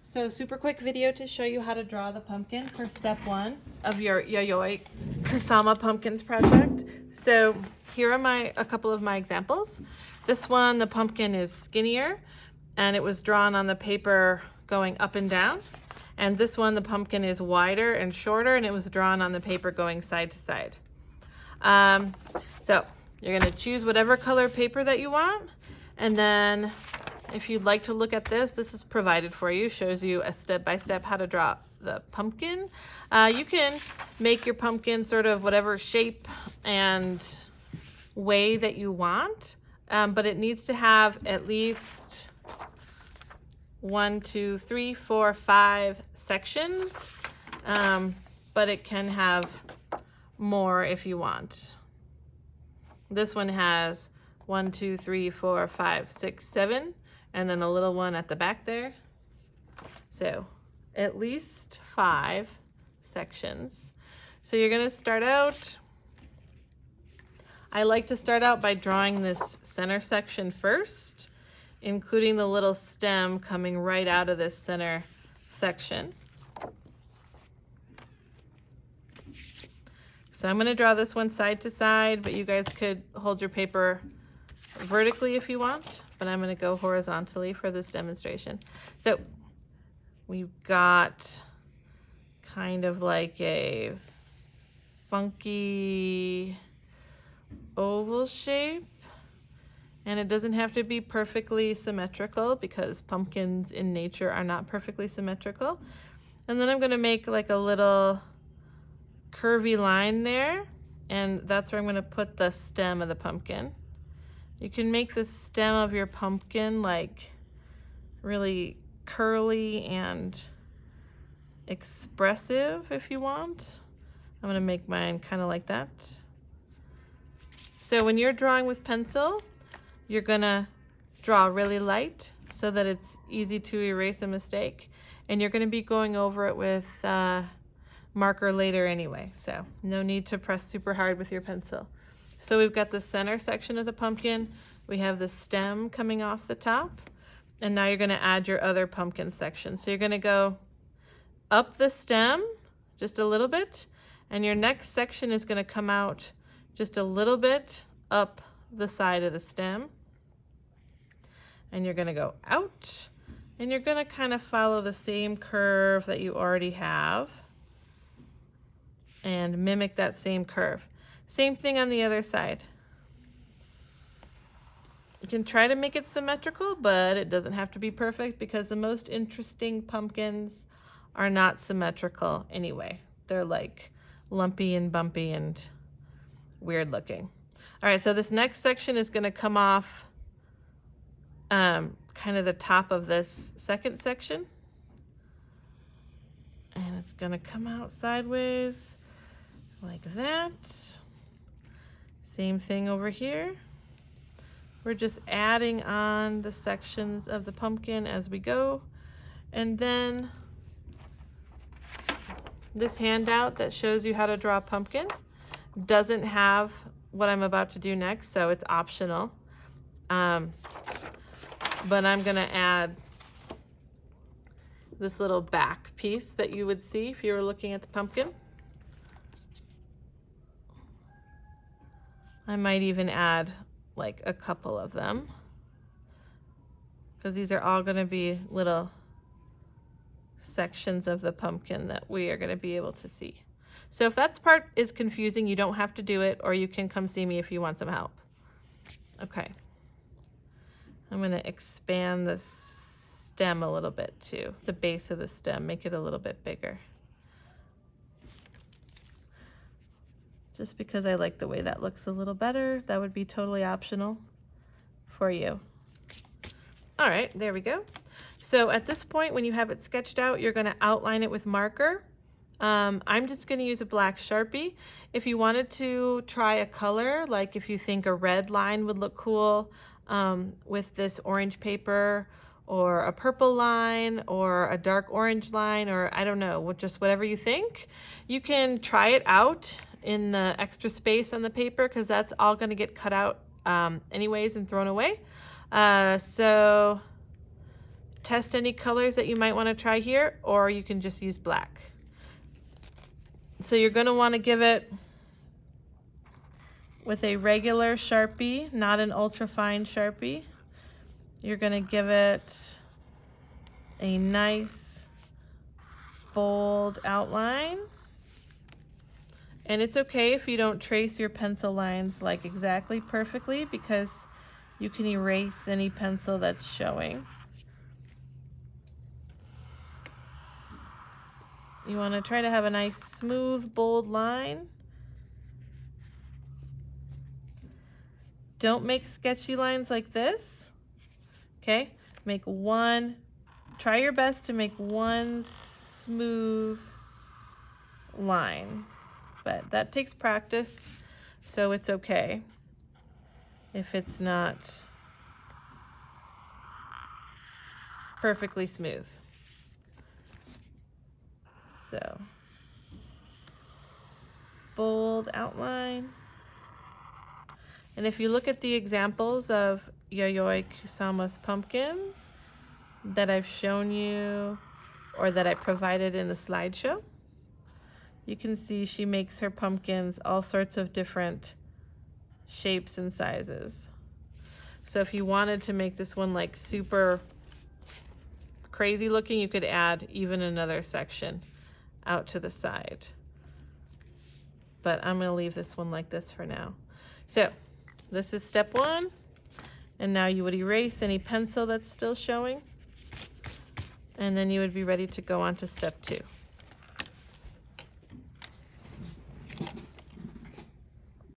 So super quick video to show you how to draw the pumpkin for step 1 of your Yayoi Kusama pumpkins project. So here are a couple of my examples. This one, the pumpkin is skinnier and it was drawn on the paper going up and down. And this one, the pumpkin is wider and shorter and it was drawn on the paper going side to side. So you're gonna choose whatever color paper that you want, and then if you'd like to look at this is provided for you, shows you a step-by-step how to draw the pumpkin. You can make your pumpkin sort of whatever shape and way that you want, but it needs to have at least 1, 2, 3, 4, 5 sections, but it can have more if you want. This one has 1, 2, 3, 4, 5, 6, 7. And then a little one at the back there. So at least 5 sections. So you're gonna start out, I like to start out by drawing this center section first, including the little stem coming right out of this center section. So I'm gonna draw this one side to side, but you guys could hold your paper vertically if you want, but I'm going to go horizontally for this demonstration. So we've got kind of like a funky oval shape, and it doesn't have to be perfectly symmetrical because pumpkins in nature are not perfectly symmetrical. And then I'm going to make like a little curvy line there, and that's where I'm going to put the stem of the pumpkin. You can make the stem of your pumpkin like really curly and expressive if you want. I'm gonna make mine kind of like that. So when you're drawing with pencil, you're gonna draw really light so that it's easy to erase a mistake. And you're gonna be going over it with marker later anyway, so no need to press super hard with your pencil. So we've got the center section of the pumpkin, we have the stem coming off the top, and now you're going to add your other pumpkin section. So you're going to go up the stem just a little bit, and your next section is going to come out just a little bit up the side of the stem. And you're going to go out, and you're going to kind of follow the same curve that you already have and mimic that same curve. Same thing on the other side. You can try to make it symmetrical, but it doesn't have to be perfect because the most interesting pumpkins are not symmetrical anyway. They're like lumpy and bumpy and weird looking. All right, so this next section is going to come off kind of the top of this second section. And it's going to come out sideways like that. Same thing over here. We're just adding on the sections of the pumpkin as we go. And then this handout that shows you how to draw a pumpkin doesn't have what I'm about to do next, so it's optional. But I'm gonna add this little back piece that you would see if you were looking at the pumpkin. I might even add like a couple of them because these are all going to be little sections of the pumpkin that we are going to be able to see. So if that part is confusing, you don't have to do it, or you can come see me if you want some help. Okay. I'm going to expand the stem a little bit too, the base of the stem, make it a little bit bigger. Just because I like the way that looks a little better. That would be totally optional for you. All right, there we go. So at this point, when you have it sketched out, you're gonna outline it with marker. I'm just gonna use a black Sharpie. If you wanted to try a color, like if you think a red line would look cool with this orange paper, or a purple line, or a dark orange line, or I don't know, just whatever you think, you can try it out in the extra space on the paper because that's all going to get cut out anyways and thrown away. So test any colors that you might want to try here, or you can just use black. So you're going to want to give it with a regular Sharpie, not an ultra fine Sharpie. You're going to give it a nice bold outline. And it's okay if you don't trace your pencil lines like exactly perfectly, because you can erase any pencil that's showing. You want to try to have a nice smooth, bold line. Don't make sketchy lines like this. Okay? Make one, try your best to make one smooth line. But that takes practice, so it's okay if it's not perfectly smooth. So, bold outline. And if you look at the examples of Yayoi Kusama's pumpkins that I've shown you, or that I provided in the slideshow, you can see she makes her pumpkins all sorts of different shapes and sizes. So if you wanted to make this one like super crazy looking, you could add even another section out to the side. But I'm going to leave this one like this for now. So this is step 1. And now you would erase any pencil that's still showing. And then you would be ready to go on to step 2.